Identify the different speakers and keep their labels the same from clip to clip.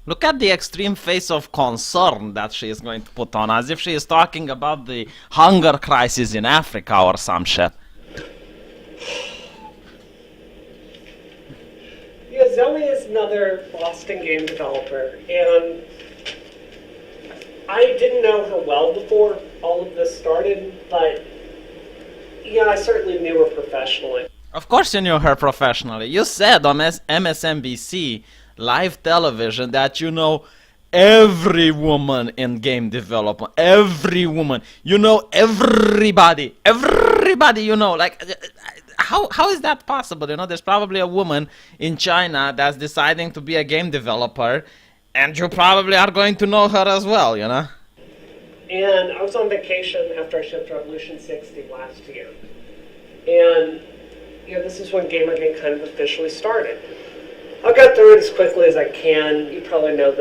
Speaker 1: Look at the extreme face of concern that she is going to put on, as if she is talking about the hunger crisis in Africa or some shit.
Speaker 2: Yeah, Zoe is another Boston game developer, and I didn't know her well before all of this started, but yeah, I certainly knew her professionally.
Speaker 1: Of course you knew her professionally. You said on MSNBC live television that you know every woman in game development. Every woman. You know everybody. Everybody you know. Like, how is that possible? You know, there's probably a woman in China that's deciding to be a game developer, and you probably are going to know her as well, you know?
Speaker 2: And I was on vacation after I shipped Revolution 60 last year. And, you know, this is when Gamergate kind of officially started. I'll get through it as quickly as I can. You probably know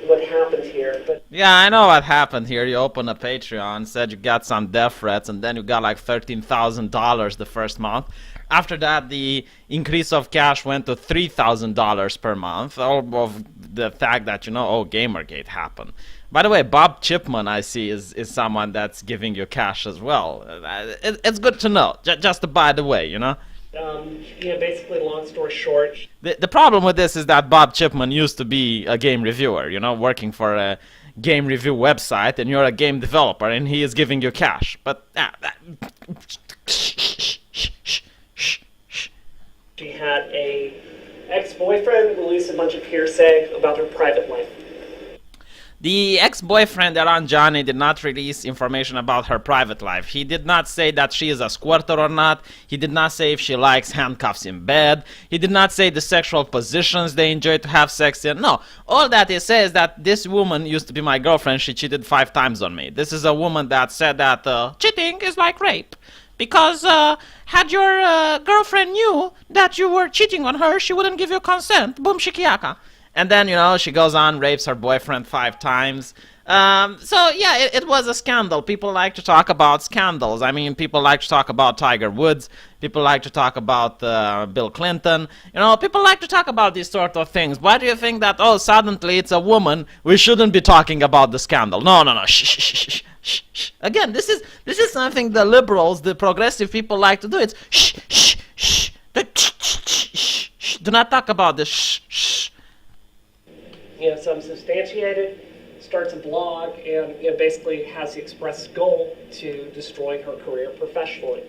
Speaker 2: what happened here, but
Speaker 1: Yeah, I know what happened here. You opened a Patreon, said you got some death threats, and then you got like $13,000 the first month. After that, the increase of cash went to $3,000 per month. All of the fact that, you know, oh, Gamergate happened. By the way, Bob Chipman, I see, is someone that's giving you cash as well. It's good to know, just by the way, you know?
Speaker 2: you know, basically, long story short.
Speaker 1: The problem with this is that Bob Chipman used to be a game reviewer, you know, working for a game review website, and you're a game developer, and he is giving you cash. But
Speaker 2: She had a ex-boyfriend release a bunch of hearsay about her private life.
Speaker 1: the ex-boyfriend around Johnny did not release information about her private life. He did not say that she is a squirter or not. He did not say if she likes handcuffs in bed. He did not say the sexual positions they enjoy to have sex in. No, all that he says is that this woman used to be my girlfriend. She cheated 5 times on me. This is a woman that said that cheating is like rape. Because had your girlfriend knew that you were cheating on her, she wouldn't give you consent. Boom shikiaka. And then, you know, she goes on, rapes her boyfriend 5 times. So, yeah, it was a scandal. People like to talk about scandals. I mean, people like to talk about Tiger Woods. People like to talk about Bill Clinton. You know, people like to talk about these sort of things. Why do you think that, oh, suddenly it's a woman, we shouldn't be talking about the scandal? No, no, no, shh, shh, shh, shh, shh. Again, this is something the liberals, the progressive people like to do. It's shh, shh, shh. Shh, shh, shh, shh. Do not talk about this, shh, shh.
Speaker 2: You know, some substantiated, starts a blog, and you know, basically has the express goal to destroy her career professionally.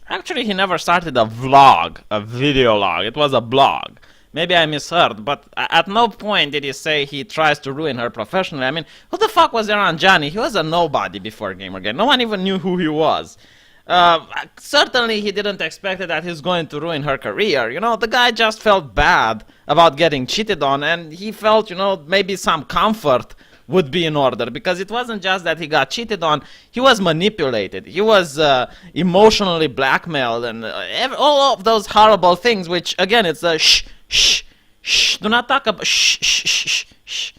Speaker 1: Actually, he never started a vlog, a video log. It was a blog. Maybe I misheard, but at no point did he say he tries to ruin her professionally. I mean, who the fuck was there on Johnny? He was a nobody before Gamergate. No one even knew who he was. Certainly he didn't expect that he's going to ruin her career. You know, the guy just felt bad about getting cheated on, and he felt, you know, maybe some comfort would be in order, because it wasn't just that he got cheated on, he was manipulated, he was emotionally blackmailed, and all of those horrible things, which, again, it's a shh, shh, shh, do not talk about shh, shh, shh, shh.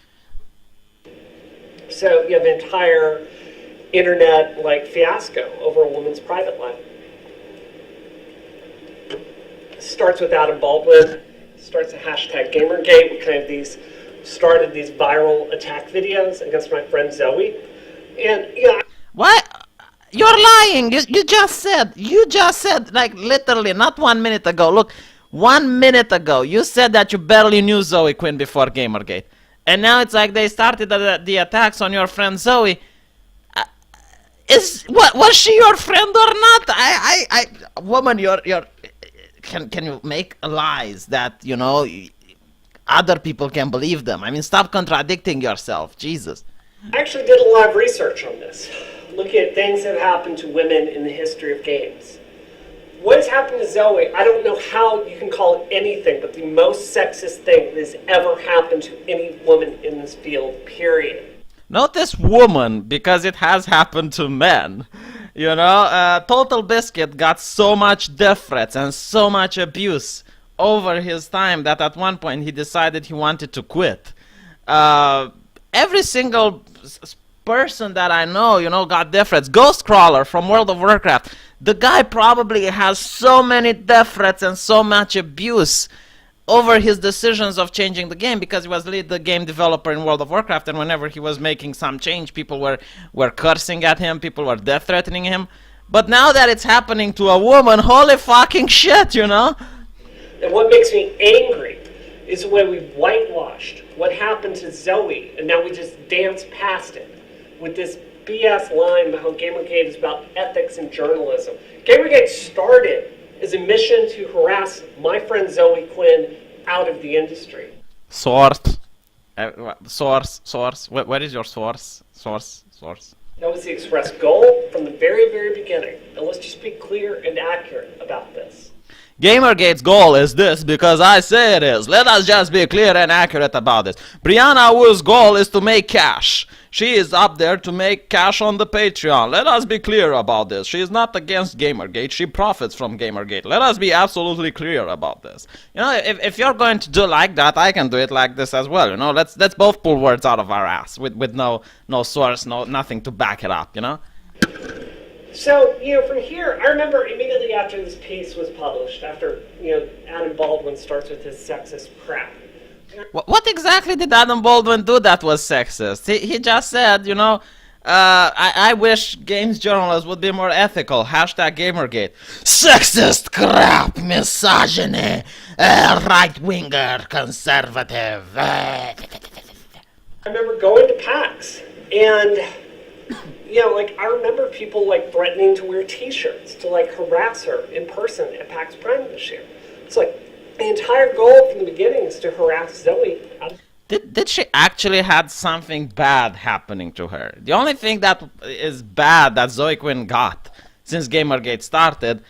Speaker 2: So you have an entire internet like fiasco over a woman's private life. Starts with Adam Baldwin, starts a hashtag Gamergate, with kind of started these viral attack videos against my friend Zoe. And yeah.
Speaker 1: What? You're lying. You just said, like, literally not 1 minute ago. Look, 1 minute ago you said that you barely knew Zoe Quinn before Gamergate, and now it's like they started the attacks on your friend Zoe. Was she your friend or not? Woman, can you make lies that, you know, other people can believe them? I mean, stop contradicting yourself, Jesus.
Speaker 2: I actually did a lot of research on this, looking at things that have happened to women in the history of games. What has happened to Zoe, I don't know how you can call it anything but the most sexist thing that has ever happened to any woman in this field, period.
Speaker 1: Notice woman, because it has happened to men. You know, Total Biscuit got so much death threats and so much abuse over his time that at one point he decided he wanted to quit. Every single person that I know, you know, got death threats. Ghostcrawler from World of Warcraft. The guy probably has so many death threats and so much abuse over his decisions of changing the game, because he was the game developer in World of Warcraft, and whenever he was making some change, people were cursing at him, people were death threatening him. But now that it's happening to a woman, holy fucking shit, you know?
Speaker 2: And what makes me angry is the way we whitewashed what happened to Zoe, and now we just dance past it with this BS line about how Gamergate is about ethics and journalism. Gamergate started as a mission to harass my friend Zoe Quinn out of the industry.
Speaker 1: Source. What is your source? Source.
Speaker 2: That was the express goal from the very, very beginning. And let's just be clear and accurate about this.
Speaker 1: Gamergate's goal is this because I say it is. Let us just be clear and accurate about this. Brianna Wu's goal is to make cash. She is up there to make cash on the Patreon. Let us be clear about this. She is not against Gamergate. She profits from Gamergate. Let us be absolutely clear about this. You know, if you're going to do like that, I can do it like this as well. You know, let's both pull words out of our ass with no source, nothing to back it up. You know.
Speaker 2: So, you know, from here, I remember immediately after this piece was published, after, you know, Adam Baldwin starts with his sexist crap.
Speaker 1: What exactly did Adam Baldwin do that was sexist? He just said, you know, I wish games journalists would be more ethical. Hashtag Gamergate. Sexist crap, misogyny, right-winger, conservative.
Speaker 2: I remember going to PAX, and, you know, like, I remember people, like, threatening to wear t-shirts to, like, harass her in person at PAX Prime this year. It's like, the entire goal from the beginning is to harass Zoe.
Speaker 1: Did she actually had something bad happening to her? The only thing that is bad that Zoe Quinn got since Gamergate started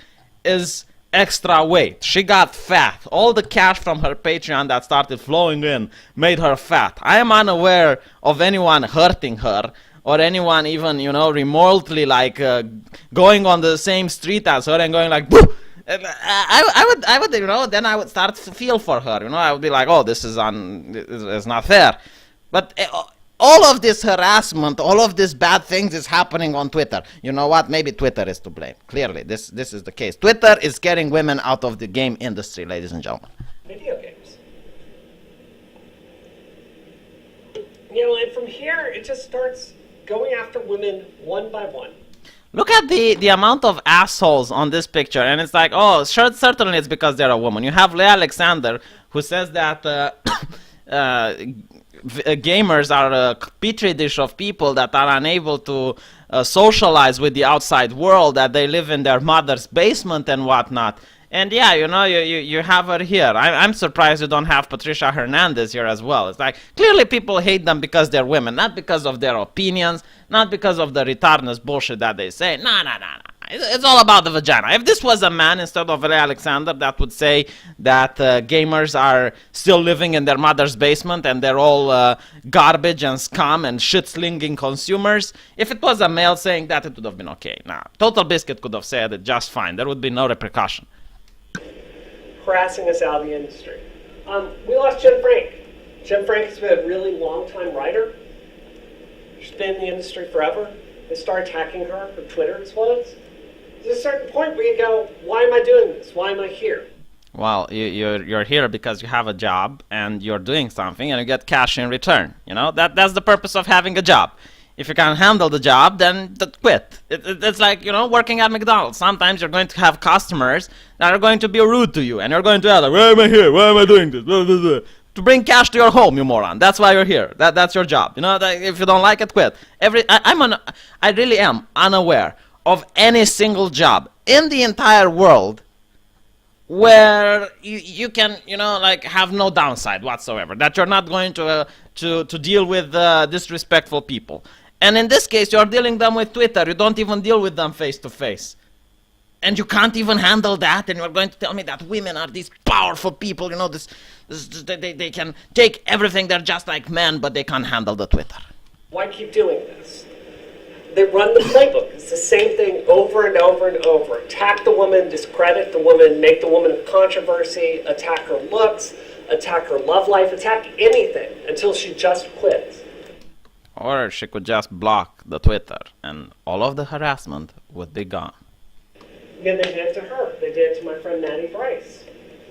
Speaker 1: is extra weight. She got fat. All the cash from her Patreon that started flowing in made her fat. I am unaware of anyone hurting her or anyone even, you know, remotely like going on the same street as her and going like, boo! I would, you know, then I would start to feel for her, you know, I would be like, oh, this is not fair. But all of this harassment, all of these bad things is happening on Twitter. You know what? Maybe Twitter is to blame. Clearly, this is the case. Twitter is getting women out of the game industry, ladies and gentlemen.
Speaker 2: Video games. You know, and from here, it just starts going after women one by one.
Speaker 1: Look at the amount of assholes on this picture, and it's like, oh, sure, certainly it's because they're a woman. You have Leah Alexander, who says that gamers are a petri dish of people that are unable to socialize with the outside world, that they live in their mother's basement and whatnot. And yeah, you know, you have her here. I'm surprised you don't have Patricia Hernandez here as well. It's like, clearly people hate them because they're women, not because of their opinions, not because of the retardness bullshit that they say. No. It's all about the vagina. If this was a man instead of Ray Alexander that would say that gamers are still living in their mother's basement and they're all garbage and scum and shit-slinging consumers, if it was a male saying that, it would have been okay. Nah, Total Biscuit could have said it just fine. There would be no repercussion.
Speaker 2: Harassing us out of the industry. We lost Jim Frank. Jim Frank has been a really long-time writer. She's been in the industry forever. They start attacking her Twitter as well. There's a certain point where you go, why am I doing this? Why am I here?
Speaker 1: Well, you're here because you have a job and you're doing something and you get cash in return. You know, that's the purpose of having a job. If you can't handle the job, then quit. It's like, you know, working at McDonald's. Sometimes you're going to have customers that are going to be rude to you, and you're going to ask, why am I here? Why am I doing this? Blah, blah, blah. To bring cash to your home, you moron. That's why you're here. That's your job. You know, if you don't like it, quit. I really am unaware of any single job in the entire world where you can, you know, like have no downside whatsoever. That you're not going to deal with disrespectful people. And in this case, you're dealing them with Twitter. You don't even deal with them face to face. And you can't even handle that, and you're going to tell me that women are these powerful people, you know, they can take everything, they're just like men, but they can't handle the Twitter.
Speaker 2: Why keep doing this? They run the playbook. It's the same thing over and over and over. Attack the woman, discredit the woman, make the woman a controversy, attack her looks, attack her love life, attack anything until she just quits.
Speaker 1: Or she could just block the Twitter, and all of the harassment would be gone.
Speaker 2: Again, they did it to her. They did it to my friend Maddie Bryce.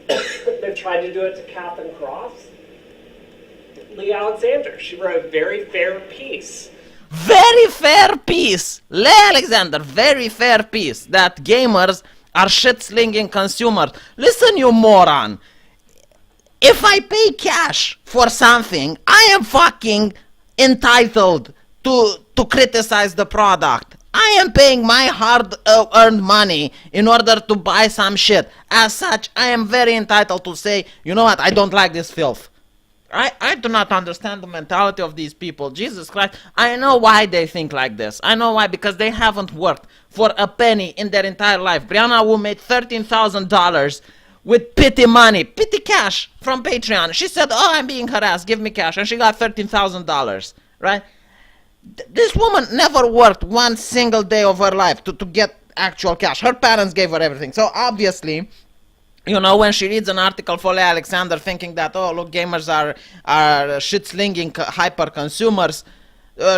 Speaker 2: They've tried to do it to Catherine Cross. Lee Alexander, she wrote a very fair piece.
Speaker 1: Very fair piece! Leigh Alexander, very fair piece. That gamers are shit-slinging consumers. Listen, you moron. If I pay cash for something, I am fucking entitled to criticize the product. I am paying my hard-earned money in order to buy some shit. As such, I am very entitled to say, you know what, I don't like this filth. I do not understand the mentality of these people. Jesus Christ, I know why they think like this. I know why, because they haven't worked for a penny in their entire life. Brianna Wu made $13,000 with pity money, pity cash from Patreon. She said, oh, I'm being harassed, give me cash. And she got $13,000, right? This woman never worked one single day of her life to get actual cash. Her parents gave her everything. So obviously, you know, when she reads an article for Leigh Alexander thinking that, oh, look, gamers are shit-slinging hyper consumers,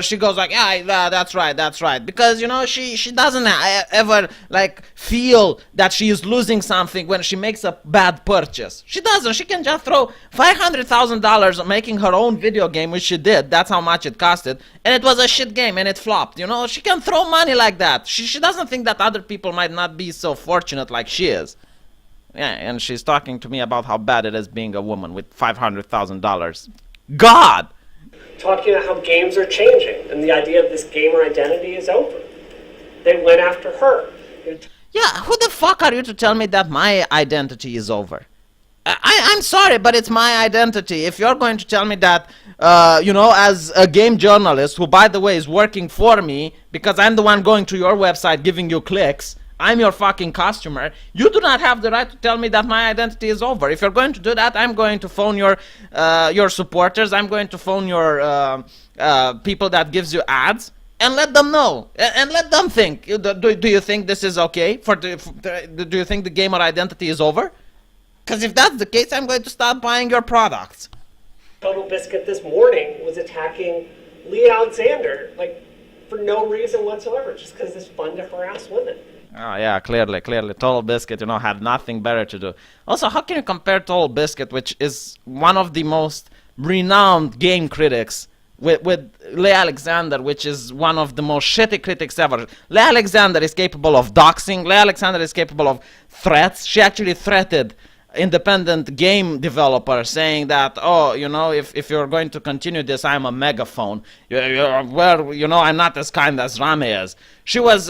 Speaker 1: she goes like, yeah, that's right. Because, you know, she doesn't ever, like, feel that she is losing something when she makes a bad purchase. She doesn't. She can just throw $500,000 making her own video game, which she did. That's how much it costed. And it was a shit game, and it flopped. You know, she can throw money like that. She doesn't think that other people might not be so fortunate like she is. Yeah, and she's talking to me about how bad it is being a woman with $500,000. God!
Speaker 2: Talking about how games are changing and the idea of this gamer identity is over. They went after her.
Speaker 1: Yeah, who the fuck are you to tell me that my identity is over? I'm sorry, but it's my identity. If you're going to tell me that, you know, as a game journalist, who, by the way, is working for me, because I'm the one going to your website giving you clicks, I'm your fucking customer, you do not have the right to tell me that my identity is over. If you're going to do that, I'm going to phone your supporters, I'm going to phone your people that gives you ads, and let them know, and let them think. Do you think this is okay? Do you think the gamer identity is over? Because if that's the case, I'm going to stop buying your products.
Speaker 2: Total Biscuit this morning was attacking Lee Alexander, like, for no reason whatsoever, just because it's fun to harass women.
Speaker 1: Oh yeah, clearly. Total Biscuit, you know, had nothing better to do. Also, how can you compare Total Biscuit, which is one of the most renowned game critics, with Leigh Alexander, which is one of the most shitty critics ever? Leigh Alexander is capable of doxing. Leigh Alexander is capable of threats. She actually threatened independent game developer, saying that, oh, you know, if you're going to continue this, I'm a megaphone. Well, you know, I'm not as kind as Rame is. She was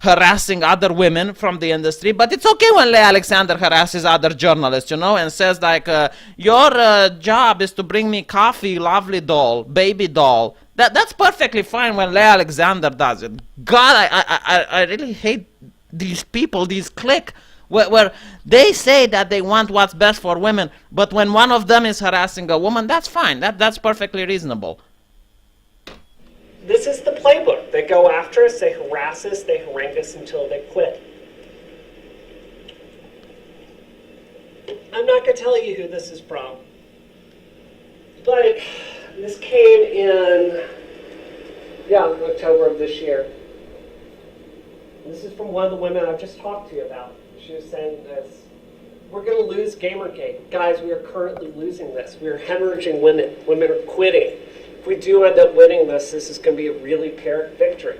Speaker 1: harassing other women from the industry, but it's okay when Leigh Alexander harasses other journalists, you know, and says like, your job is to bring me coffee, lovely doll, baby doll. That's perfectly fine when Leigh Alexander does it. God, I really hate these people, these clique, where they say that they want what's best for women, but when one of them is harassing a woman, that's fine. That's perfectly reasonable.
Speaker 2: This is the playbook. They go after us, they harass us, they harangue us until they quit. I'm not going to tell you who this is from, but this came in, October of this year. This is from one of the women I've just talked to you about. She was saying this, we're going to lose Gamergate. Guys, we are currently losing this. We are hemorrhaging women. Women are quitting. If we do end up winning this is going to be a really Pyrrhic victory.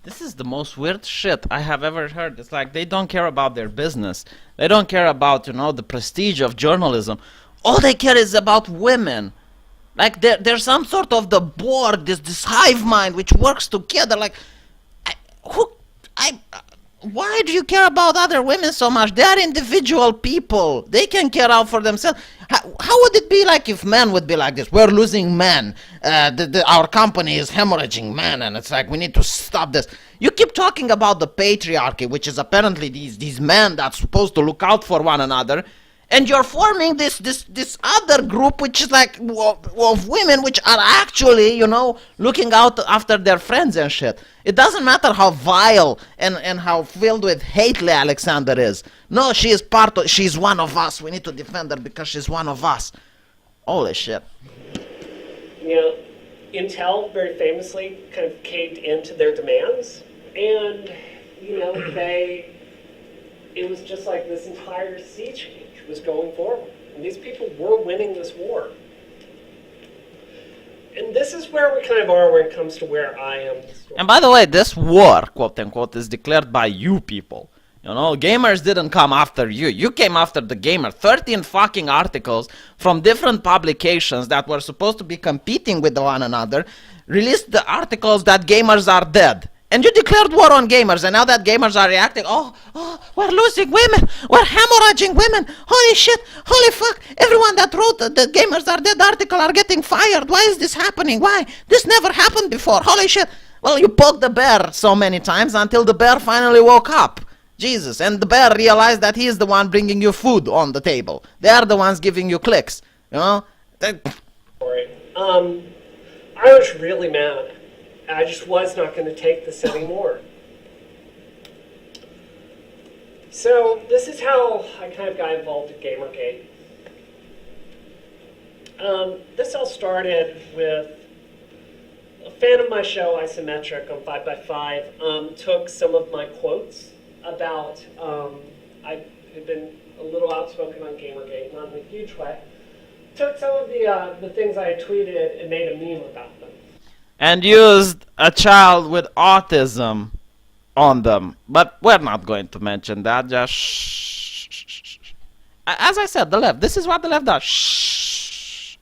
Speaker 1: This is the most weird shit I have ever heard. It's like they don't care about their business. They don't care about, you know, the prestige of journalism. All they care is about women. Like there's some sort of the board, this hive mind which works together. Like, why do you care about other women so much? They are individual people. They can care out for themselves. How would it be like if men would be like this? We're losing men. Our company is hemorrhaging men, and it's like we need to stop this. You keep talking about the patriarchy, which is apparently these men that's supposed to look out for one another, and you're forming this other group, which is like of women which are actually, you know, looking out after their friends and shit. It doesn't matter how vile and how filled with hate Leigh Alexander is. No, she is she's one of us. We need to defend her because she's one of us. Holy shit.
Speaker 2: You know, Intel very famously kind of caved into their demands, and, you know, it was just like this entire sea change. was going forward. And these people were winning this war. And this is where we kind of are when it comes to where I am.
Speaker 1: And by the way, this war, quote unquote, is declared by you people. You know, gamers didn't come after you. You came after the gamer. 13 fucking articles from different publications that were supposed to be competing with one another released the articles that gamers are dead. And you declared war on gamers, and now that gamers are reacting, oh, we're losing women, we're hemorrhaging women, holy shit, holy fuck, everyone that wrote the gamers are dead article are getting fired, why is this happening, why? This never happened before, holy shit. Well, you poked the bear so many times until the bear finally woke up. Jesus, and the bear realized that he is the one bringing you food on the table. They are the ones giving you clicks, you know?
Speaker 2: I was really mad. I just was not going to take this anymore. So this is how I kind of got involved in Gamergate. This all started with a fan of my show, Isometric, on 5x5, took some of my quotes about, I had been a little outspoken on Gamergate, not in a huge way, took some of the things I had tweeted and made a meme about them.
Speaker 1: And used a child with autism on them. But we're not going to mention that, just shh. As I said, the left, this is what the left does. Shh.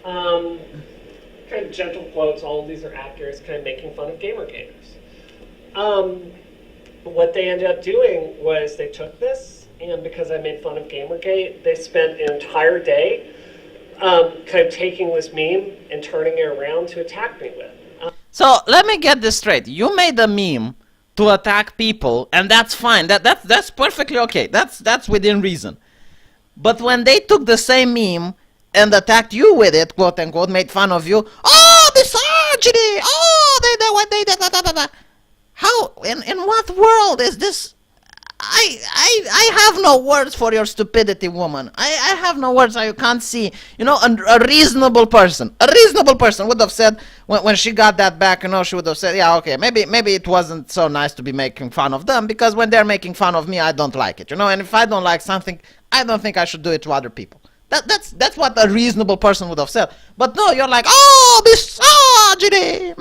Speaker 2: Kind of gentle quotes, all of these are actors kind of making fun of Gamergaters. What they ended up doing was they took this, and because I made fun of Gamergate, they spent an entire day kind of taking this meme and turning it around to attack me with.
Speaker 1: So let me get this straight. You made a meme to attack people, and that's fine. That's perfectly okay. That's within reason. But when they took the same meme and attacked you with it, quote unquote, made fun of you, oh, misogyny, oh, they. How, in what world is this? I have no words for your stupidity, woman. I have no words. You can't see. You know, a reasonable person would have said, when she got that back, you know, she would have said, yeah, okay, maybe it wasn't so nice to be making fun of them, because when they're making fun of me, I don't like it, you know, and if I don't like something, I don't think I should do it to other people. That's what a reasonable person would have said. But no, you're like, oh, misogyny.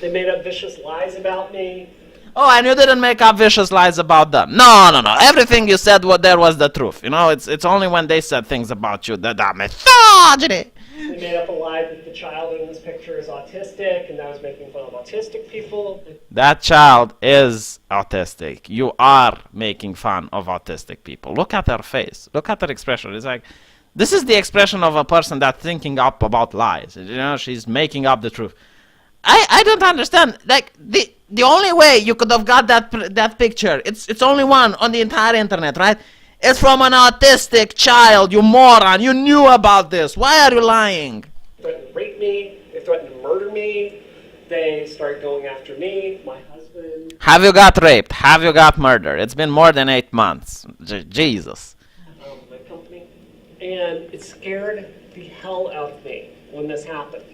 Speaker 2: They made up vicious lies about me.
Speaker 1: Oh, and you didn't make up vicious lies about them. No. Everything you said there was the truth. You know, it's only when they said things about you that misogyny.
Speaker 2: They made up a lie that the child in this picture is autistic, and I was making fun of autistic people.
Speaker 1: That child is autistic. You are making fun of autistic people. Look at her face. Look at her expression. It's like, this is the expression of a person that's thinking up about lies. You know, she's making up the truth. I don't understand. Like, the only way you could have got that picture, it's only one on the entire internet, right? It's from an autistic child, you moron. You knew about this. Why are you lying?
Speaker 2: They threatened to rape me. They threatened to murder me. They started going after me, my husband.
Speaker 1: Have you got raped? Have you got murdered? It's been more than 8 months. Jesus.
Speaker 2: My company. And it scared the hell out of me when this happened.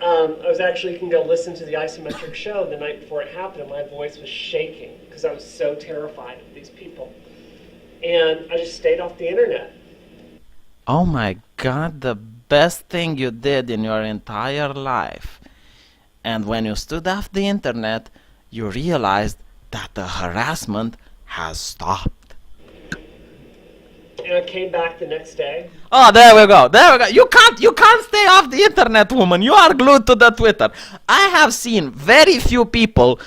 Speaker 2: I was actually, you can go listen to the Isometric show the night before it happened, and my voice was shaking because I was so terrified of these people. And I just stayed off the internet.
Speaker 1: Oh my God, the best thing you did in your entire life. And when you stood off the internet, you realized that the harassment has stopped.
Speaker 2: And I came back the next day.
Speaker 1: Oh, there we go. You can't stay off the internet, woman. You are glued to the Twitter. I have seen very few people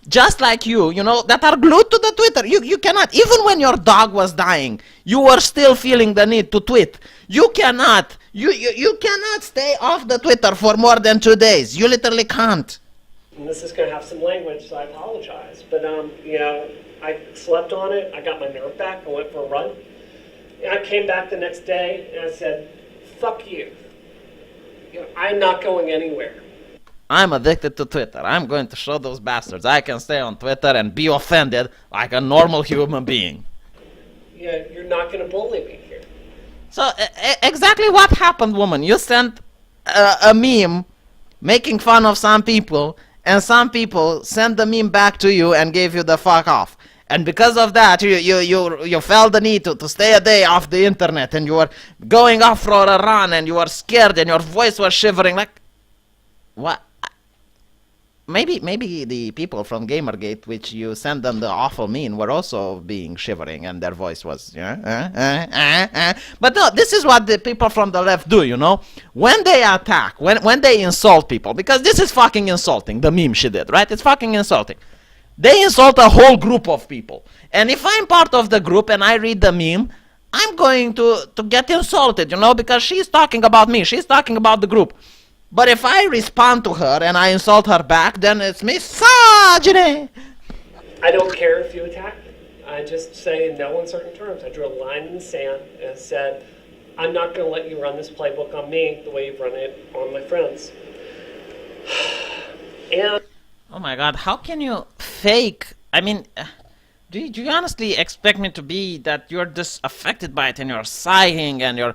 Speaker 1: just like you know, that are glued to the Twitter. You cannot, even when your dog was dying, you were still feeling the need to tweet. You cannot stay off the Twitter for more than 2 days. You literally can't.
Speaker 2: And this is going to have some language, so I apologize. But, you know, I slept on it. I got my nerve back. I went for a run. And I came back the next day, and I said, fuck you. You know, I'm not going anywhere.
Speaker 1: I'm addicted to Twitter. I'm going to show those bastards I can stay on Twitter and be offended like a normal human being.
Speaker 2: Yeah, you're not going to bully me here.
Speaker 1: So, exactly what happened, woman? You sent a meme making fun of some people, and some people sent the meme back to you and gave you the fuck off. And because of that, you felt the need to stay a day off the internet, and you were going off for a run, and you were scared, and your voice was shivering. Like, what? Maybe the people from Gamergate, which you sent them the awful meme, were also being shivering, and their voice was, But no, this is what the people from the left do, you know? When they attack, when they insult people, because this is fucking insulting, the meme she did, right? It's fucking insulting. They insult a whole group of people. And if I'm part of the group and I read the meme, I'm going to get insulted, you know, because she's talking about me, she's talking about the group. But if I respond to her and I insult her back, then it's misogyny.
Speaker 2: I don't care if you attack me. I just say no on certain terms. I drew a line in the sand and said, I'm not going to let you run this playbook on me the way you've run it on my friends. And
Speaker 1: oh my god, how can you fake? I mean, do you honestly expect me to be that you're just affected by it and you're sighing and your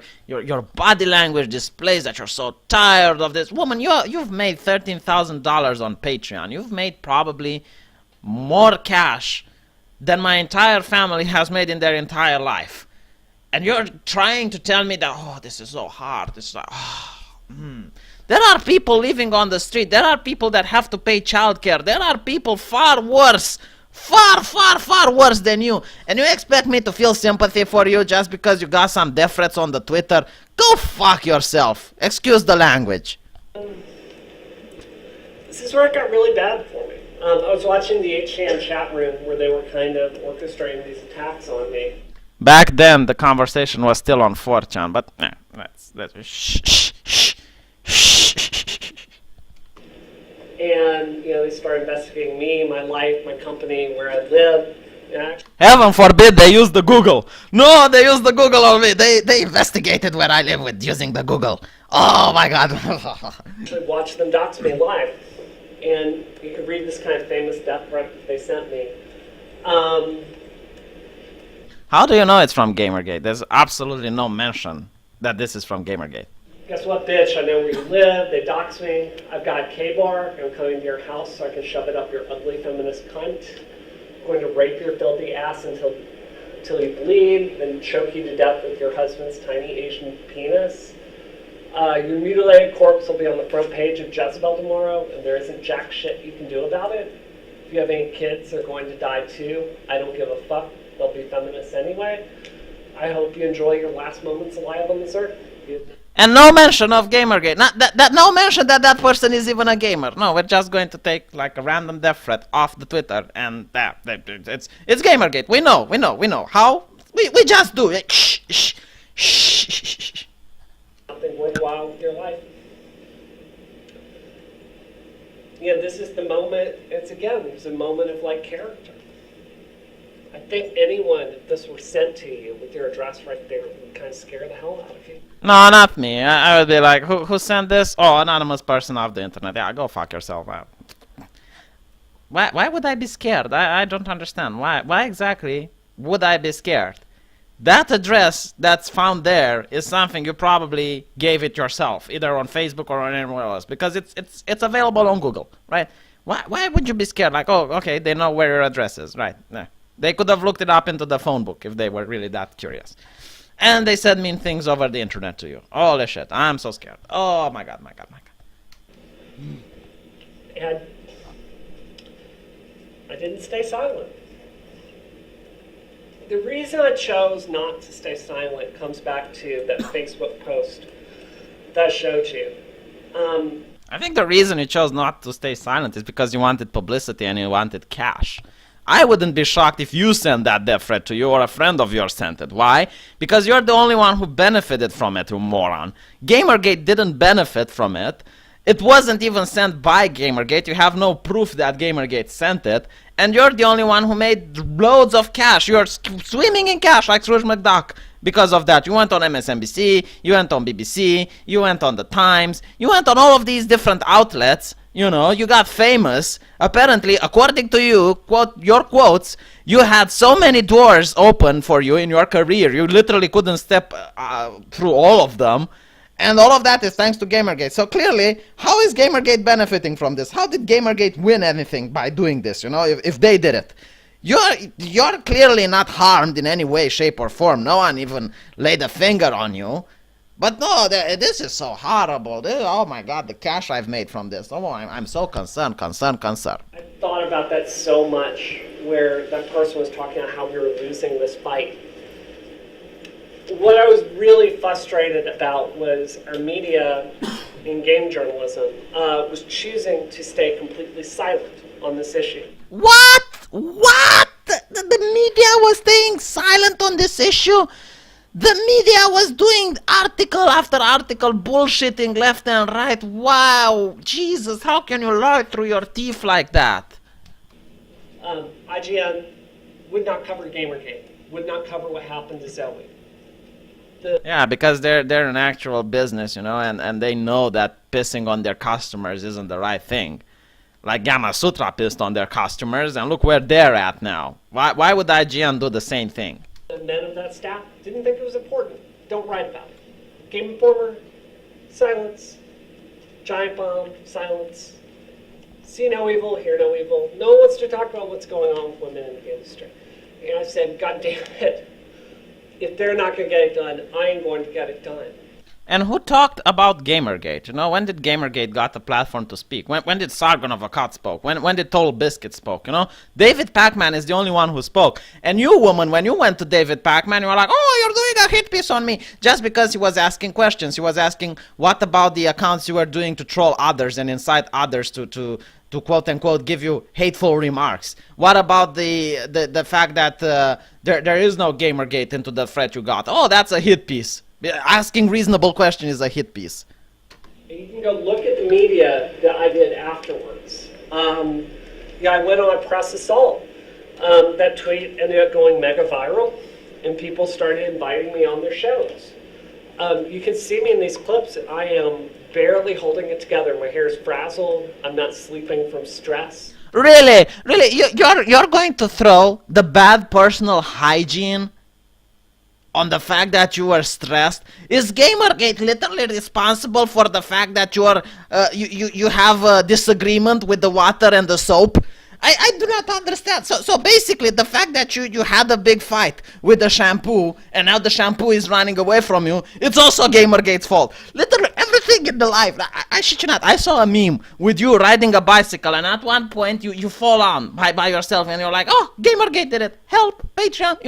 Speaker 1: body language displays that you're so tired of this? Woman, you've made $13,000 on Patreon. You've made probably more cash than my entire family has made in their entire life. And you're trying to tell me that, oh, this is so hard. This is like, There are people living on the street. There are people that have to pay childcare. There are people far worse. Far worse than you. And you expect me to feel sympathy for you just because you got some death threats on the Twitter? Go fuck yourself. Excuse the language.
Speaker 2: This is where it got really bad for me. I was watching the 8chan chat room where they were kind of orchestrating these attacks on me.
Speaker 1: Back then, the conversation was still on 4chan, but let's shh.
Speaker 2: And, you know, they started investigating me, my life, my company, where I live.
Speaker 1: Heaven forbid they use the Google. No, they use the Google on me. They investigated where I live with using the Google. Oh my god.
Speaker 2: Actually watch them dox me live. And you can read this kind of famous death threat that they sent me.
Speaker 1: How do you know it's from Gamergate? There's absolutely no mention that this is from Gamergate.
Speaker 2: Guess what, bitch? I know where you live. They dox me. I've got K-bar. I'm coming to your house so I can shove it up your ugly feminist cunt. I'm going to rape your filthy ass until you bleed, then choke you to death with your husband's tiny Asian penis. Your mutilated corpse will be on the front page of Jezebel tomorrow, and there isn't jack shit you can do about it. If you have any kids, they're going to die too. I don't give a fuck. They'll be feminists anyway. I hope you enjoy your last moments alive on this earth.
Speaker 1: And no mention of Gamergate. No mention that person is even a gamer. No, we're just going to take like a random death threat off the Twitter, and it's Gamergate. We know. How? We just do it. Shh.
Speaker 2: Something worthwhile with your life. Yeah, this is the moment. It's a moment of like character. I think anyone, if this were sent to you with your address right there, would kind of scare the hell out of you.
Speaker 1: No, not me. I would be like, who sent this? Oh, anonymous person off the internet. Yeah, go fuck yourself. Why would I be scared? I don't understand. Why exactly would I be scared? That address that's found there is something you probably gave it yourself, either on Facebook or on anywhere else, because it's available on Google, right? Why would you be scared? Like, oh, okay, they know where your address is, right? Yeah. They could have looked it up into the phone book if they were really that curious. And they said mean things over the internet to you. Holy shit, I'm so scared. Oh my god.
Speaker 2: And I didn't stay silent. The reason I chose not to stay silent comes back to that Facebook post that I showed you.
Speaker 1: I think the reason you chose not to stay silent is because you wanted publicity and you wanted cash. I wouldn't be shocked if you sent that death threat to you or a friend of yours sent it. Why? Because you're the only one who benefited from it, you moron. Gamergate didn't benefit from it. It wasn't even sent by Gamergate. You have no proof that Gamergate sent it. And you're the only one who made loads of cash. You're swimming in cash like Scrooge McDuck. Because of that, you went on MSNBC, you went on BBC, you went on The Times, you went on all of these different outlets. You know, you got famous. Apparently, according to you, quote, your quotes, you had so many doors open for you in your career. You literally couldn't step through all of them. And all of that is thanks to Gamergate. So clearly, how is Gamergate benefiting from this? How did Gamergate win anything by doing this, you know, if they did it? You're clearly not harmed in any way, shape, or form. No one even laid a finger on you. But no, this is so horrible. Oh my God, the cash I've made from this. Oh, I'm so concerned.
Speaker 2: I thought about that so much, where that person was talking about how we were losing this fight. What I was really frustrated about was our media in game journalism was choosing to stay completely silent on this issue.
Speaker 1: What? The media was staying silent on this issue? The media was doing article after article, bullshitting left and right. Wow, Jesus, how can you lie through your teeth like that?
Speaker 2: IGN would not cover Gamergate, would not cover what happened to Zoe.
Speaker 1: Yeah, because they're an actual business, and they know that pissing on their customers isn't the right thing. Like Gamma Sutra pissed on their customers, and look where they're at now. Why would IGN do the same thing?
Speaker 2: The men of that staff didn't think it was important. Don't write about it. Game Informer, silence. Giant Bomb, silence. See no evil, hear no evil. No one wants to talk about what's going on with women in the industry. And I said, God damn it. If they're not going to get it done, I ain't going to get it done.
Speaker 1: And who talked about Gamergate? When did Gamergate got the platform to speak? When did Sargon of Akkad spoke? When did Total Biscuit spoke? David Pacman is the only one who spoke. And you, woman, when you went to David Pacman, you were like, oh, you're doing a hit piece on me. Just because he was asking questions. He was asking, what about the accounts you were doing to troll others and incite others to quote unquote give you hateful remarks? What about the fact that there is no Gamergate into the threat you got? Oh, that's a hit piece. Asking reasonable question is a hit piece.
Speaker 2: You can go look at the media that I did afterwards. I went on a press assault. That tweet ended up going mega viral, and people started inviting me on their shows. You can see me in these clips. I am barely holding it together. My hair is frazzled. I'm not sleeping from stress.
Speaker 1: Really? You're going to throw the bad personal hygiene on the fact that you were stressed? Is Gamergate literally responsible for the fact that you have a disagreement with the water and the soap? I do not understand. So basically, the fact that you had a big fight with the shampoo and now the shampoo is running away from you, it's also Gamergate's fault. Literally everything in the life. I shit you not. I saw a meme with you riding a bicycle, and at one point you fall on by yourself, and you're like, oh, Gamergate did it. Help, Patreon.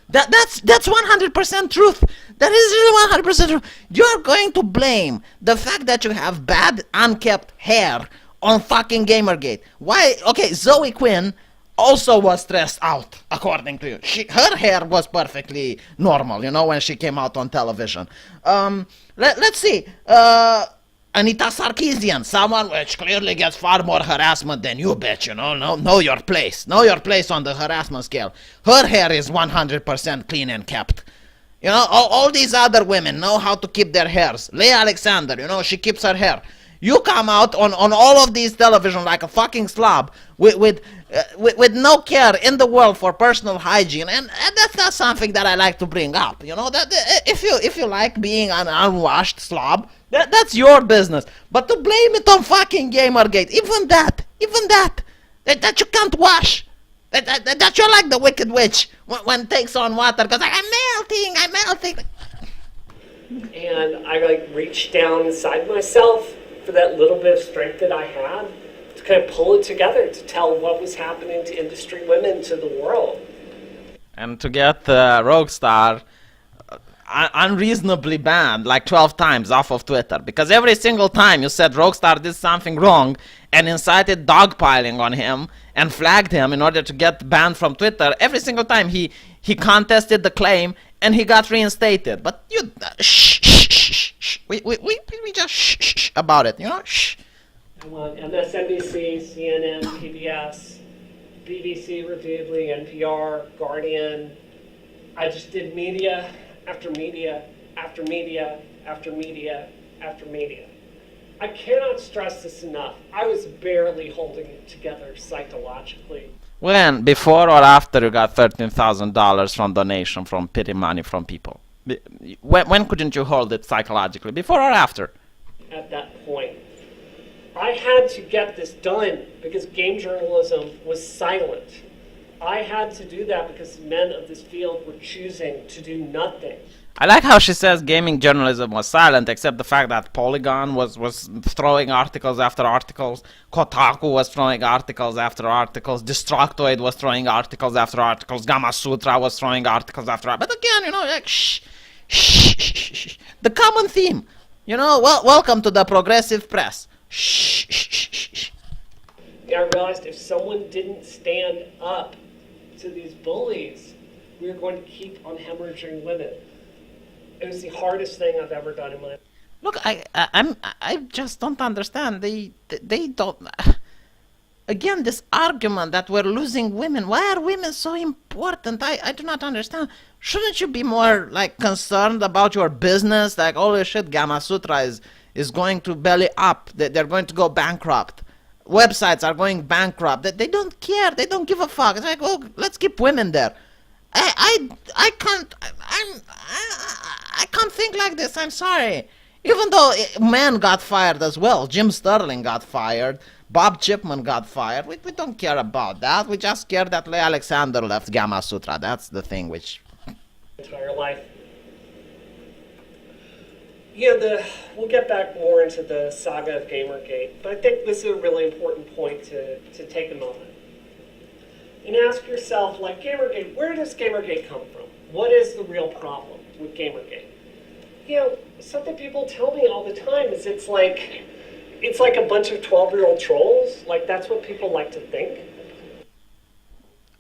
Speaker 1: That's 100% truth. That is really 100% truth. You're going to blame the fact that you have bad, unkept hair on fucking Gamergate. Why? Okay, Zoe Quinn also was stressed out, according to you. Her hair was perfectly normal, when she came out on television. Let's see. Anita Sarkeesian, someone which clearly gets far more harassment than you, bitch, Know your place. Know your place on the harassment scale. Her hair is 100% clean and kept. All these other women know how to keep their hairs. Leah Alexander, she keeps her hair. You come out on all of these television like a fucking slob with no care in the world for personal hygiene, and that's not something that I like to bring up. That if you like being an unwashed slob, that's your business. But to blame it on fucking Gamergate, even that you can't wash, that you're like the Wicked Witch when it takes on water, because I'm melting.
Speaker 2: And I reached down inside myself for that little bit of strength that I had to kind of pull it together to tell what was happening to industry women, to the world.
Speaker 1: And to get Roguestar unreasonably banned like 12 times off of Twitter, because every single time you said Roguestar did something wrong and incited dogpiling on him and flagged him in order to get banned from Twitter, every single time he contested the claim and he got reinstated. But you shh. We just shh about it, shh.
Speaker 2: I'm on MSNBC, CNN, PBS, BBC repeatedly, NPR, Guardian. I just did media after media after media after media after media. I cannot stress this enough. I was barely holding it together psychologically.
Speaker 1: When? Before or after you got $13,000 from donation from pity money from people? When couldn't you hold it psychologically? Before or after?
Speaker 2: At that point. I had to get this done because game journalism was silent. I had to do that because men of this field were choosing to do nothing.
Speaker 1: I like how she says gaming journalism was silent, except the fact that Polygon was throwing articles after articles, Kotaku was throwing articles after articles, Destructoid was throwing articles after articles, Gamma Sutra was throwing articles after articles. But again, you know, like, shh, shh, shh, shh. The common theme, you know, welcome to the progressive press. Shh, shh, shh, shh.
Speaker 2: I realized if someone didn't stand up to these bullies, we were going to keep on hemorrhaging women. It was the hardest thing I've ever done in my life.
Speaker 1: Look, I just don't understand. They don't. Again, this argument that we're losing women. Why are women so important? I do not understand. Shouldn't you be more like concerned about your business? Like, holy shit, Gamma Sutra is going to belly up. They're going to go bankrupt. Websites are going bankrupt. They don't care. They don't give a fuck. It's like, oh, let's keep women there. I can't think like this. I'm sorry. Even though men got fired as well, Jim Sterling got fired, Bob Chipman got fired. We don't care about that. We just care that Leigh Alexander left Gamma Sutra. That's the thing which.
Speaker 2: Entire life. Yeah, we'll get back more into the saga of Gamergate, but I think this is a really important point to take a moment. And ask yourself, like, Gamergate, where does Gamergate come from? What is the real problem with Gamergate? You know, something people tell me all the time is it's like a bunch of 12-year-old trolls. Like, that's what people like to think.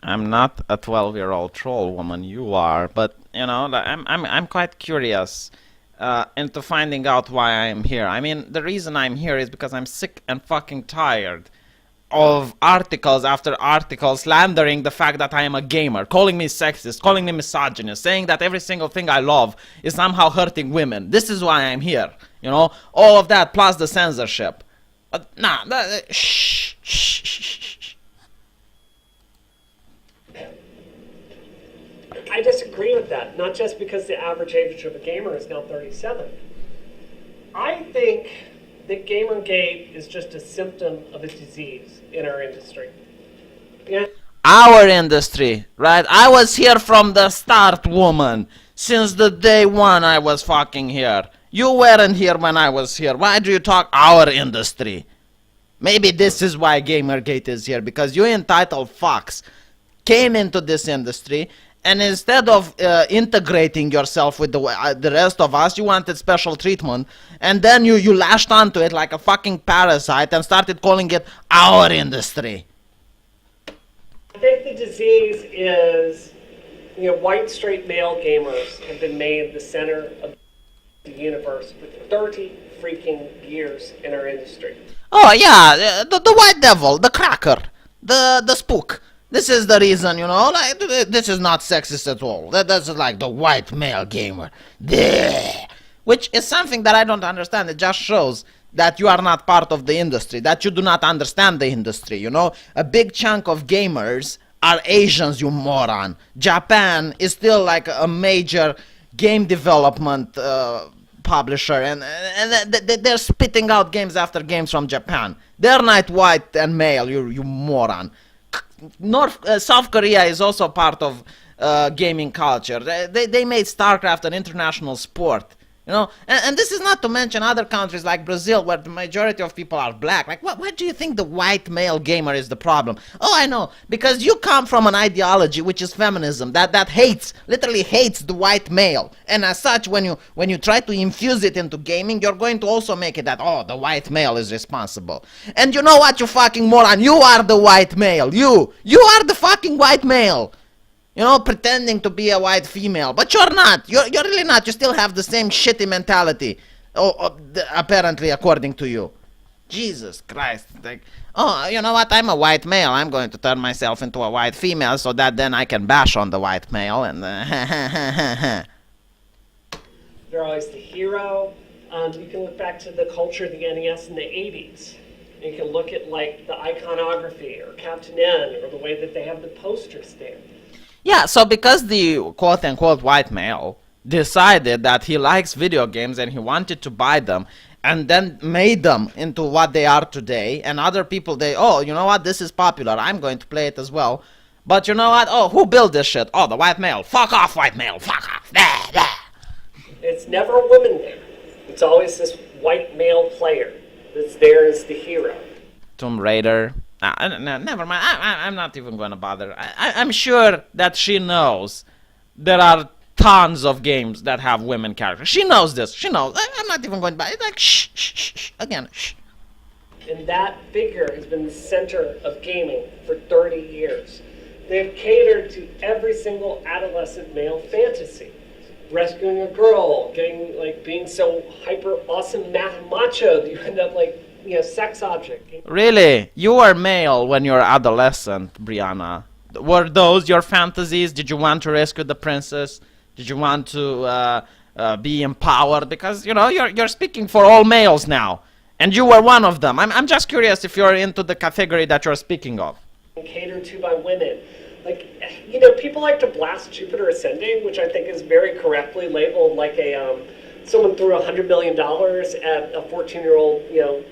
Speaker 1: I'm not a 12-year-old troll, woman. You are, but you know, I'm quite curious into finding out why I'm here. I mean, the reason I'm here is because I'm sick and fucking tired of articles after articles slandering the fact that I am a gamer, calling me sexist, calling me misogynist, saying that every single thing I love is somehow hurting women. This is why I'm here, you know, all of that plus the censorship. But nah, shh, shh, shh, shh.
Speaker 2: I disagree with that, not just because the average age of a gamer is now 37. I think that Gamergate is just a symptom of a disease in our industry. Yeah.
Speaker 1: Our industry, right? I was here from the start, woman. Since the day one I was fucking here. You weren't here when I was here. Why do you talk our industry? Maybe this is why Gamergate is here, because you entitled fucks came into this industry, and instead of integrating yourself with the rest of us, you wanted special treatment, and then you lashed onto it like a fucking parasite and started calling it our industry.
Speaker 2: I think the disease is, you know, white straight male gamers have been made the center of the universe for 30 freaking years in our industry.
Speaker 1: Oh yeah, the white devil, the cracker, the spook. This is the reason, you know, like, this is not sexist at all. That's like the white male gamer. Bleh. Which is something that I don't understand. It just shows that you are not part of the industry, that you do not understand the industry, you know. A big chunk of gamers are Asians, you moron. Japan is still like a major game development publisher, and they're spitting out games after games from Japan. They're not white and male, you moron. South Korea is also part of gaming culture. They made StarCraft an international sport, you know. And this is not to mention other countries like Brazil, where the majority of people are black. Like, why do you think the white male gamer is the problem? Oh, I know, because you come from an ideology which is feminism that hates, literally hates the white male, and as such, when you try to infuse it into gaming, you're going to also make it that, oh, the white male is responsible. And you know what, you fucking moron, you are the white male. You are the fucking white male. You know, pretending to be a white female, but you're not. You're really not. You still have the same shitty mentality, apparently, according to you. Jesus Christ. Like, oh, you know what? I'm a white male. I'm going to turn myself into a white female so that then I can bash on the white male and
Speaker 2: They're always the hero. You can look back to the culture of the NES in the 80s. You can look at, like, the iconography or Captain N or the way that they have the posters there.
Speaker 1: Yeah, so because the quote-unquote white male decided that he likes video games and he wanted to buy them and then made them into what they are today, and other people, oh, you know what, this is popular, I'm going to play it as well. But you know what? Oh, who built this shit? Oh, the white male. Fuck off, white male. Fuck off. Bah, bah.
Speaker 2: It's never a woman there. It's always this white male player that's there as the hero.
Speaker 1: Tomb Raider. No, never mind. I'm not even going to bother. I'm sure that she knows there are tons of games that have women characters. She knows this. She knows. I'm not even going to bother. It's like, shh, shh, shh, shh. Again, shh.
Speaker 2: And that figure has been the center of gaming for 30 years. They've catered to every single adolescent male fantasy. Rescuing a girl, getting, like, being so hyper awesome macho that you end up like, you know, sex object.
Speaker 1: Really? You were male when you were adolescent, Brianna. Were those your fantasies? Did you want to rescue the princess? Did you want to be empowered? Because, you know, you're speaking for all males now. And you were one of them. I'm just curious if you're into the category that you're speaking of.
Speaker 2: Catered to by women. Like, you know, people like to blast Jupiter Ascending, which I think is very correctly labeled like a someone threw $100 million at a 14-year-old, you know,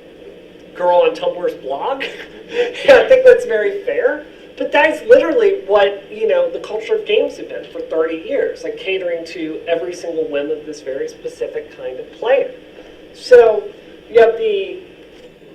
Speaker 2: girl on Tumblr's blog. Yeah, I think that's very fair. But that's literally what, you know, the culture of games have been for 30 years, like catering to every single whim of this very specific kind of player. So you have the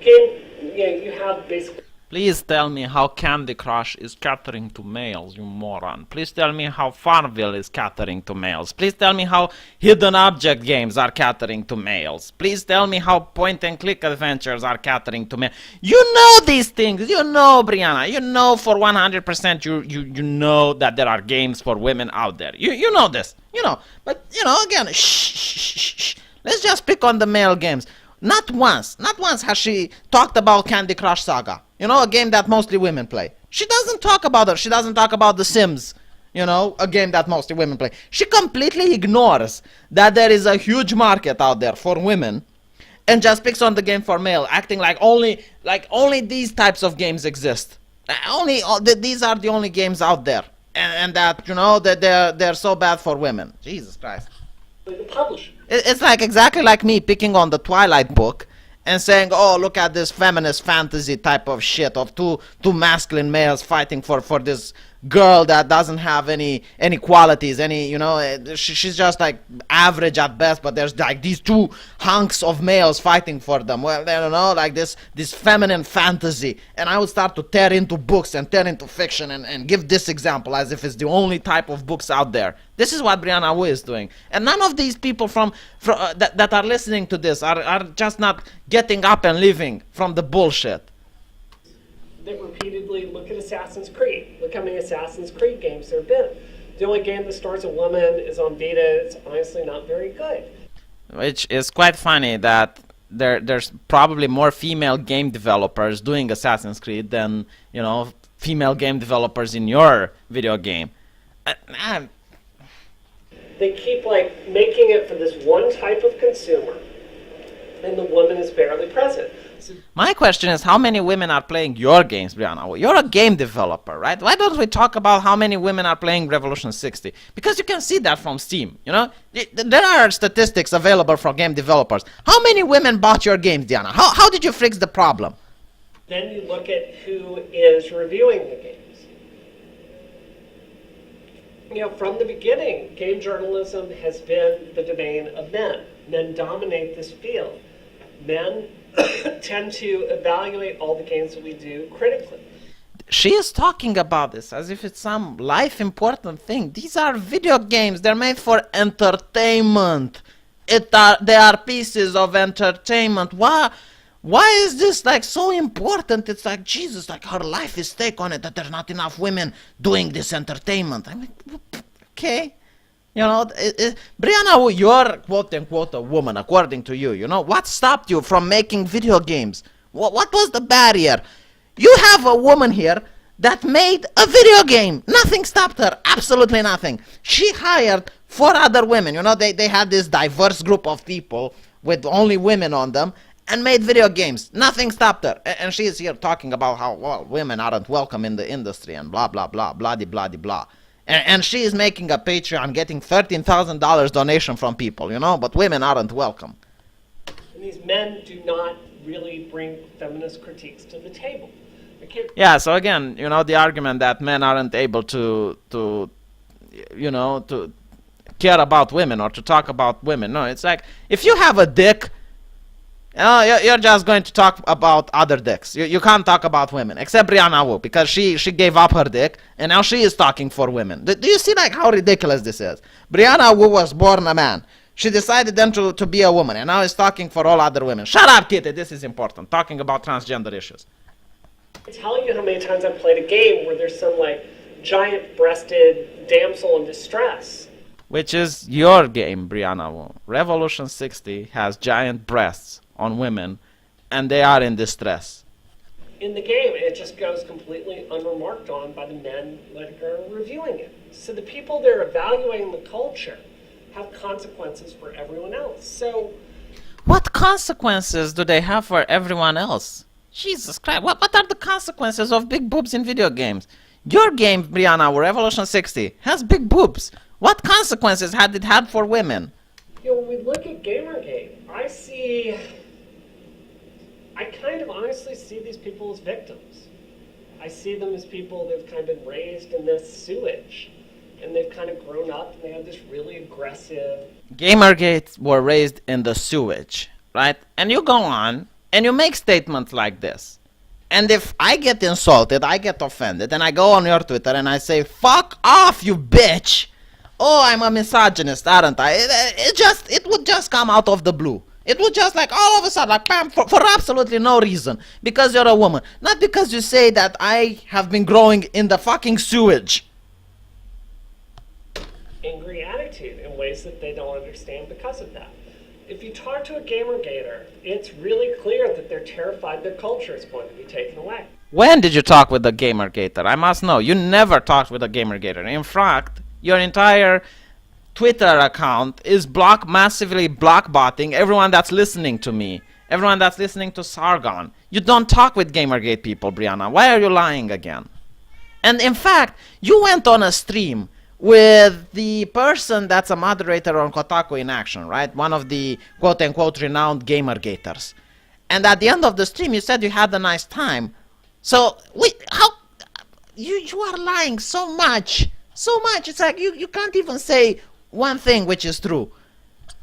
Speaker 2: game, you know, you have basically.
Speaker 1: Please tell me how Candy Crush is catering to males, you moron. Please tell me how Farmville is catering to males. Please tell me how hidden object games are catering to males. Please tell me how point-and-click adventures are catering to males. You know these things. You know, Brianna. You know for 100% you know that there are games for women out there. You know this. You know. But, you know, again, shh. Let's just pick on the male games. Not once has she talked about Candy Crush Saga. You know, a game that mostly women play. She doesn't talk about it. She doesn't talk about The Sims. You know, a game that mostly women play. She completely ignores that there is a huge market out there for women and just picks on the game for male, acting like only these types of games exist. These are the only games out there. And that, you know, that they're so bad for women. Jesus Christ.
Speaker 2: The publisher.
Speaker 1: It's like exactly like me picking on the Twilight book and saying, oh, look at this feminist fantasy type of shit of two masculine males fighting for this girl that doesn't have any qualities, you know, she's just like average at best, but there's like these two hunks of males fighting for them. Well, I don't know, like this feminine fantasy. And I would start to tear into books and tear into fiction and give this example as if it's the only type of books out there. This is what Brianna Wu is doing. And none of these people that are listening to this are just not getting up and leaving from the bullshit.
Speaker 2: That repeatedly look at Assassin's Creed. Look how many Assassin's Creed games there have been. The only game that stars a woman is on beta. It's honestly not very good.
Speaker 1: Which is quite funny that there's probably more female game developers doing Assassin's Creed than, you know, female game developers in your video game.
Speaker 2: They keep like making it for this one type of consumer, and the woman is barely present.
Speaker 1: My question is, how many women are playing your games, Brianna? You're a game developer, right? Why don't we talk about how many women are playing Revolution 60? Because you can see that from Steam, you know? There are statistics available for game developers. How many women bought your games, Diana? How did you fix the problem?
Speaker 2: Then you look at who is reviewing the games. You know, from the beginning, game journalism has been the domain of men. Men dominate this field. Men tend to evaluate all the games that we do critically.
Speaker 1: She is talking about this as if it's some life important thing. These are video games. They're made for entertainment. They are pieces of entertainment. Why is this like so important? It's like, Jesus, like her life is stake on it, that there's not enough women doing this entertainment. I mean, okay. You know, Brianna, you're quote-unquote a woman, according to you. You know, what stopped you from making video games? What was the barrier? You have a woman here that made a video game. Nothing stopped her. Absolutely nothing. She hired 4 other women. You know, they had this diverse group of people with only women on them and made video games. Nothing stopped her. And she is here talking about how, well, women aren't welcome in the industry and blah, blah, blah, blah. And she is making a Patreon, getting $13,000 donation from people, you know, but women aren't welcome.
Speaker 2: And these men do not really bring feminist critiques to the table. I can't.
Speaker 1: Yeah, so again, the argument that men aren't able to care about women or to talk about women. No, it's like, if you have a dick, you're just going to talk about other dicks. You can't talk about women, except Brianna Wu, because she gave up her dick, and now she is talking for women. Do you see like how ridiculous this is? Brianna Wu was born a man. She decided then to be a woman, and now is talking for all other women. Shut up, Kitty, this is important. Talking about transgender issues.
Speaker 2: I tell you how many times I've played a game where there's some like giant-breasted damsel in distress.
Speaker 1: Which is your game, Brianna Wu. Revolution 60 has giant breasts on women, and they are in distress.
Speaker 2: In the game, it just goes completely unremarked on by the men that are reviewing it. So the people that are evaluating the culture have consequences for everyone else. So,
Speaker 1: what consequences do they have for everyone else? Jesus Christ, what are the consequences of big boobs in video games? Your game, Brianna, Revolution 60, has big boobs. What consequences had it had for women?
Speaker 2: When we look at Gamergate, I kind of honestly see these people as victims. I see them as people that have kind of been raised in this sewage, and they've kind of grown up, and they have this really aggressive...
Speaker 1: Gamergate were raised in the sewage, right? And you go on, and you make statements like this. And if I get insulted, I get offended, and I go on your Twitter and I say, fuck off, you bitch! Oh, I'm a misogynist, aren't I? It would just come out of the blue. It would just like all of a sudden, like bam, for absolutely no reason. Because you're a woman. Not because you say that I have been growing in the fucking sewage.
Speaker 2: Angry attitude in ways that they don't understand because of that. If you talk to a Gamergater, it's really clear that they're terrified their culture is going to be taken away.
Speaker 1: When did you talk with the Gamergater? I must know. You never talked with a Gamergater. In fact, your entire Twitter account is massively blockbotting everyone that's listening to me. Everyone that's listening to Sargon. You don't talk with Gamergate people, Brianna. Why are you lying again? And in fact, you went on a stream with the person that's a moderator on Kotaku in Action, right? One of the quote-unquote renowned Gamergaters. And at the end of the stream, you said you had a nice time. So, how... You are lying so much. So much. It's like you can't even say one thing which is true.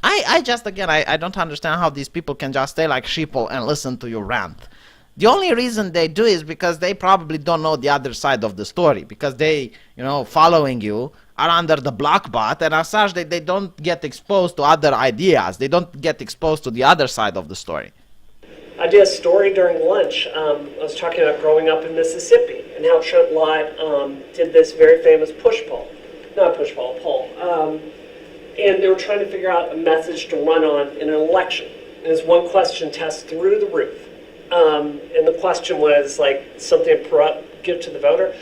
Speaker 1: I just, again, I don't understand how these people can just stay like sheeple and listen to you rant. The only reason they do is because they probably don't know the other side of the story. Because they, following you are under the block bot, and as such, they don't get exposed to other ideas. They don't get exposed to the other side of the story.
Speaker 2: I did a story during lunch. I was talking about growing up in Mississippi and how Trent Lott did this very famous poll. And they were trying to figure out a message to run on in an election. And it was one question test through the roof. And the question was like something to give to the voter.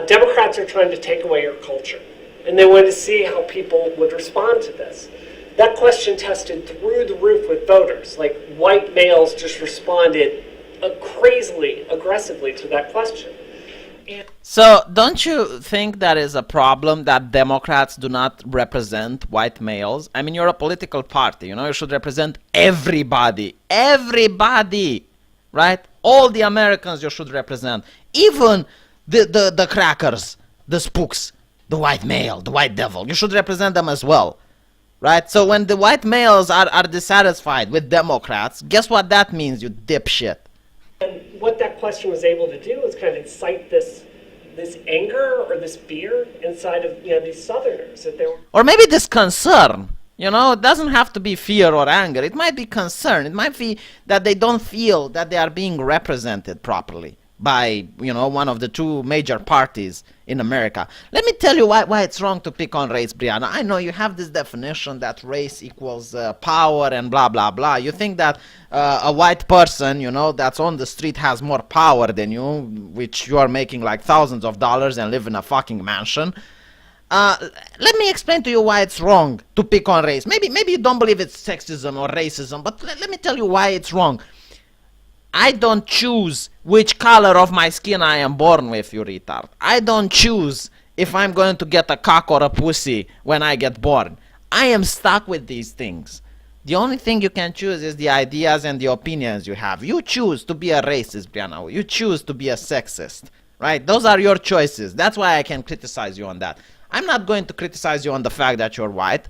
Speaker 2: Democrats are trying to take away your culture. And they wanted to see how people would respond to this. That question tested through the roof with voters. Like, white males just responded crazily, aggressively to that question.
Speaker 1: So, don't you think that is a problem that Democrats do not represent white males? I mean, you're a political party, you should represent everybody. Everybody! Right? All the Americans you should represent. Even the crackers, the spooks, the white male, the white devil. You should represent them as well. Right? So when the white males are dissatisfied with Democrats, guess what that means, you dipshit?
Speaker 2: And what that question was able to do is kind of incite this anger or this fear inside of these Southerners that they were.
Speaker 1: Or maybe this concern. It doesn't have to be fear or anger. It might be concern. It might be that they don't feel that they are being represented properly by, one of the two major parties in America. Let me tell you why it's wrong to pick on race, Brianna. I know you have this definition that race equals power and blah, blah, blah. You think that a white person, that's on the street has more power than you, which you are making like thousands of dollars and live in a fucking mansion. Let me explain to you why it's wrong to pick on race. Maybe you don't believe it's sexism or racism, but let me tell you why it's wrong. I don't choose which color of my skin I am born with, you retard. I don't choose if I'm going to get a cock or a pussy when I get born. I am stuck with these things. The only thing you can choose is the ideas and the opinions you have. You choose to be a racist, Brianna Wu. You choose to be a sexist, right? Those are your choices. That's why I can criticize you on that. I'm not going to criticize you on the fact that you're white,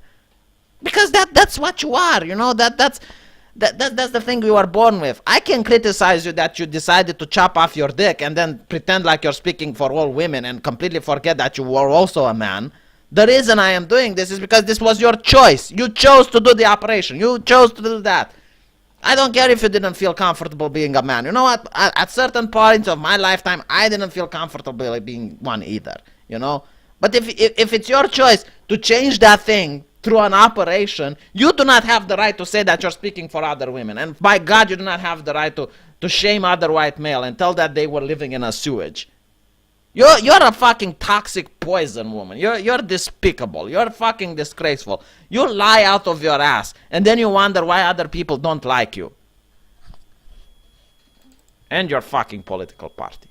Speaker 1: because that's what you are. You know, that's the thing you were born with. I can criticize you that you decided to chop off your dick and then pretend like you're speaking for all women and completely forget that you were also a man. The reason I am doing this is because this was your choice. You chose to do the operation. You chose to do that. I don't care if you didn't feel comfortable being a man. You know what? At certain points of my lifetime, I didn't feel comfortable being one either. You know? But if it's your choice to change that thing through an operation, you do not have the right to say that you're speaking for other women. And by God, you do not have the right to shame other white male and tell that they were living in a sewage. You're a fucking toxic poison woman. You're despicable. You're fucking disgraceful. You lie out of your ass, and then you wonder why other people don't like you. And your fucking political party.